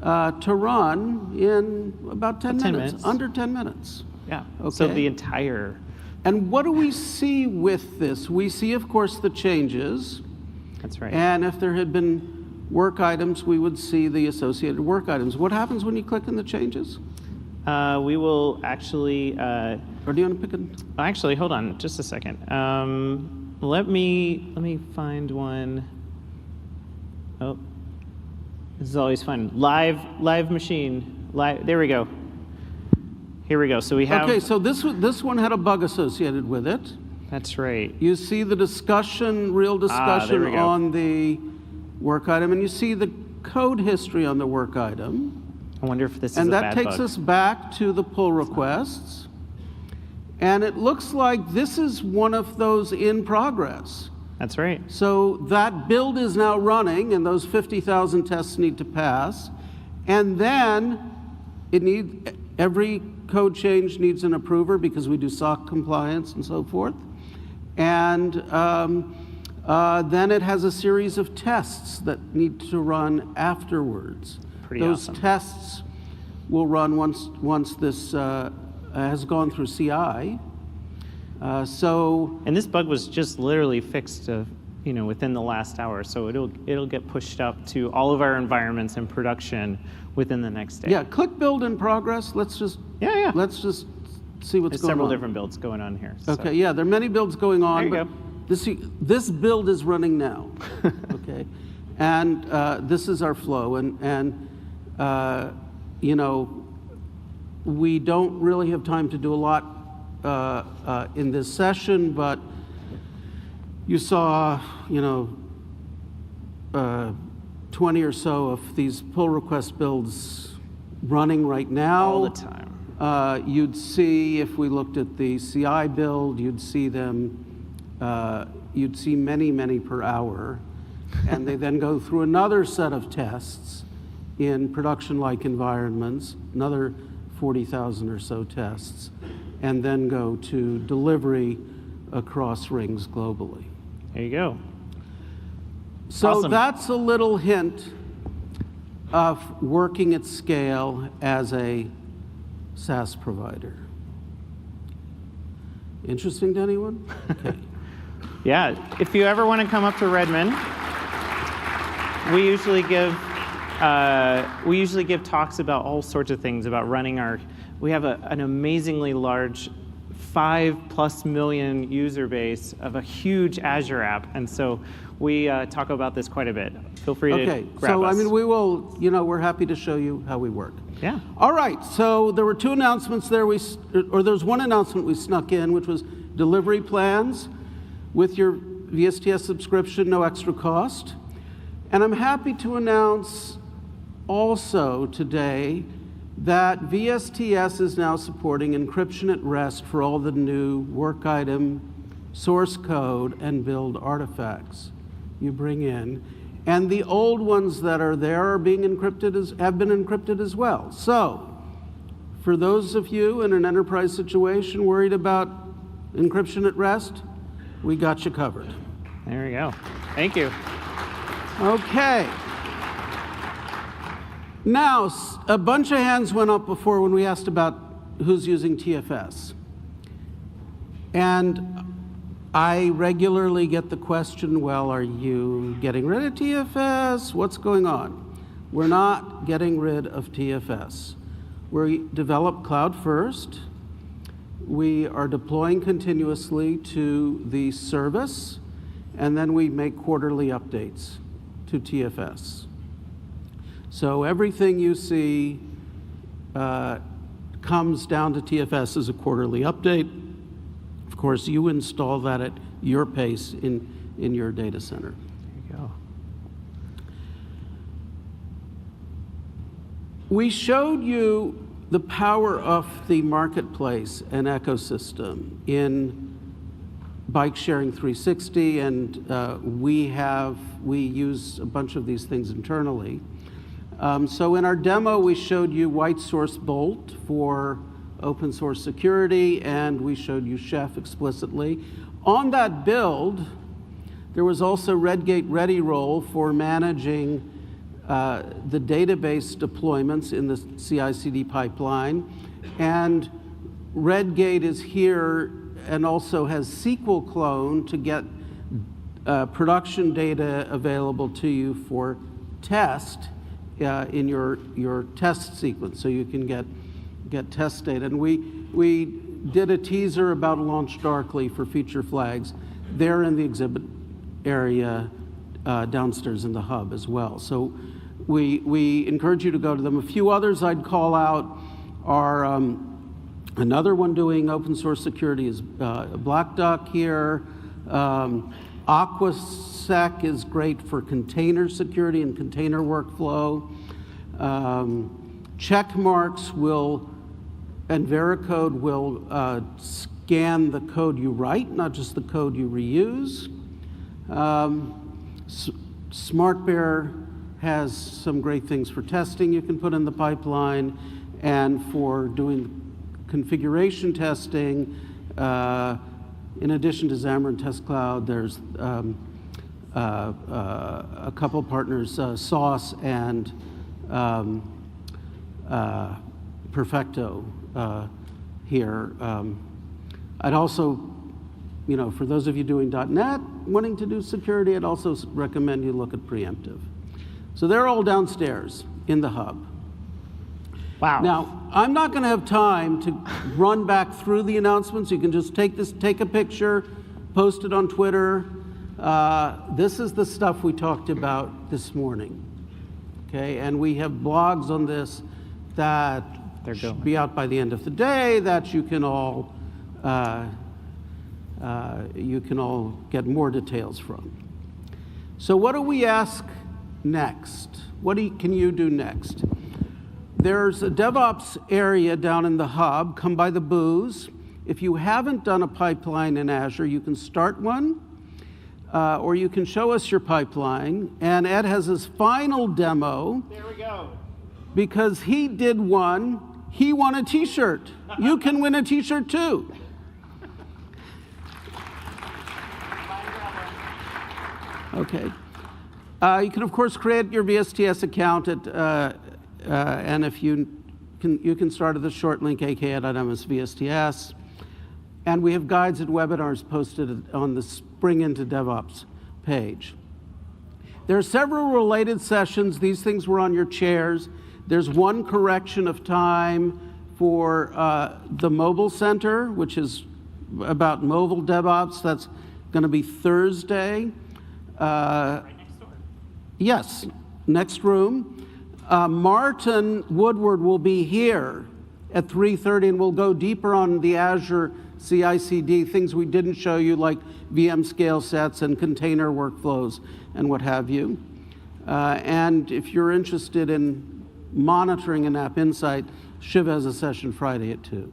A: to run in about 10 minutes, under 10 minutes.
B: Yeah,
A: Okay.
B: so the entire...
A: And what do we see with this? We see, of course, the changes.
B: That's right.
A: And if there had been work items, we would see the associated work items. What happens when you click on the changes?
B: We will actually...
A: Or do you want to pick a...
B: Actually, hold on just a second. Let me find one. Oh, this is always fun. Live machine. There we go. Here we go. So we have.
A: Okay, so this one had a bug associated with it.
B: That's right.
A: You see the discussion, real discussion
B: there we go.
A: on the work item, and you see the code history on the work item.
B: I wonder if this is
A: And
B: a
A: that
B: bad
A: takes
B: bug.
A: us back to the pull requests. And it looks like this is one of those in progress.
B: That's right.
A: So that build is now running, and those 50,000 tests need to pass. And then every code change needs an approver because we do SOC compliance and so forth. And then it has a series of tests that need to run afterwards.
B: Pretty
A: Those
B: awesome.
A: tests will run once this has gone through CI.
B: And this bug was just literally fixed, within the last hour. So it'll get pushed up to all of our environments in production within the next day.
A: Yeah, click build in progress. Let's just
B: Yeah.
A: let's just see what's
B: There's
A: going on.
B: several different builds going on here. so.
A: Okay, yeah, there are many builds going on.
B: There you
A: but this build is running now. Okay, and this is our flow, and you know, we don't really have time to do a lot in this session, but you saw, you know, 20 or so of these pull request builds running right now.
B: All the time.
A: You'd see, if we looked at the CI build, you'd see them, you'd see many, many per hour. And they then go through another set of tests in production-like environments, another 40,000 or so tests, and then go to delivery across rings globally.
B: There you go.
A: So
B: Awesome.
A: that's a little hint of working at scale as a SaaS provider. Interesting to anyone? Okay.
B: Yeah, if you ever want to come up to Redmond, we usually give talks about all sorts of things about running our. We have an amazingly large 5+ million user base of a huge Azure app, and so we talk about this quite a bit. Feel free to grab
A: so
B: us.
A: I mean, we will. You know, we're happy to show you how we work.
B: Yeah.
A: All right. So there were two announcements there. There was one announcement we snuck in, which was delivery plans with your VSTS subscription, no extra cost. And I'm happy to announce also today that VSTS is now supporting encryption at rest for all the new work item, source code, and build artifacts you bring in. And the old ones that are there are being encrypted have been encrypted as well. So, for those of you in an enterprise situation worried about encryption at rest, we got you covered.
B: There we go. Thank you.
A: Okay. Now, a bunch of hands went up before when we asked about who's using TFS. And I regularly get the question, well, are you getting rid of TFS? What's going on? We're not getting rid of TFS. We develop cloud first. We are deploying continuously to the service, and then we make quarterly updates to TFS. So everything you see comes down to TFS as a quarterly update. Of course, you install that at your pace in your data center.
B: There you go.
A: We showed you the power of the marketplace and ecosystem in Bike Sharing 360, and we use a bunch of these things internally. So in our demo, we showed you White Source Bolt for open source security, and we showed you Chef explicitly. On that build, there was also Redgate Ready Roll for managing the database deployments in the CI/CD pipeline. And Redgate is here and also has SQL clone to get production data available to you for test in your test sequence, so you can get test data. And we did a teaser about Launch Darkly for feature flags. They're in the exhibit area downstairs in the hub as well. So we encourage you to go to them. A few others I'd call out are another one doing open source security is Black Duck here. Aquasec is great for container security and container workflow. Checkmarks and Veracode will scan the code you write, not just the code you reuse. SmartBear has some great things for testing you can put in the pipeline, and for doing configuration testing. In addition to Xamarin Test Cloud, there's a couple partners, Sauce and Perfecto here. I'd also, for those of you doing .NET, wanting to do security, I'd also recommend you look at Preemptive. So they're all downstairs in the hub.
B: Wow.
A: Now, I'm not going to have time to run back through the announcements. You can just take a picture, post it on Twitter. This is the stuff we talked about this morning. Okay, and we have blogs on this that should be out by the end of the day that you can all get more details from. So what do we ask next? What can you do next? There's a DevOps area down in the hub. Come by the booths. If you haven't done a pipeline in Azure, you can start one, or you can show us your pipeline. And Ed has his final demo.
B: There we go.
A: Because he did one, he won a t-shirt. You can win a t-shirt too. Okay. You can, of course, create your VSTS account at, and if you can start at the short link, aka.ms/VSTS. And we have guides and webinars posted on the Spring into DevOps page. There are several related sessions. These things were on your chairs. There's one correction of time for the mobile center, which is about mobile DevOps. That's going to be Thursday.
B: Right next door.
A: Yes, next room. Martin Woodward will be here at 3:30, and we'll go deeper on the Azure CI/CD, things we didn't show you, like VM scale sets and container workflows and what have you. And if you're interested in monitoring an App Insight, Shiv has a session Friday at 2.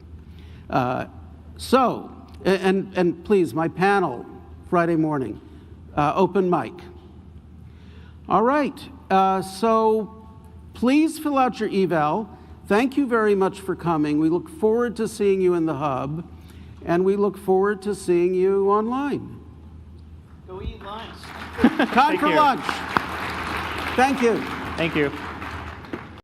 A: And please, my panel, Friday morning, open mic. All right, so please fill out your eval. Thank you very much for coming. We look forward to seeing you in the hub, and we look forward to seeing you online.
B: Go eat lunch.
A: Time for lunch. Thank you.
B: Thank you.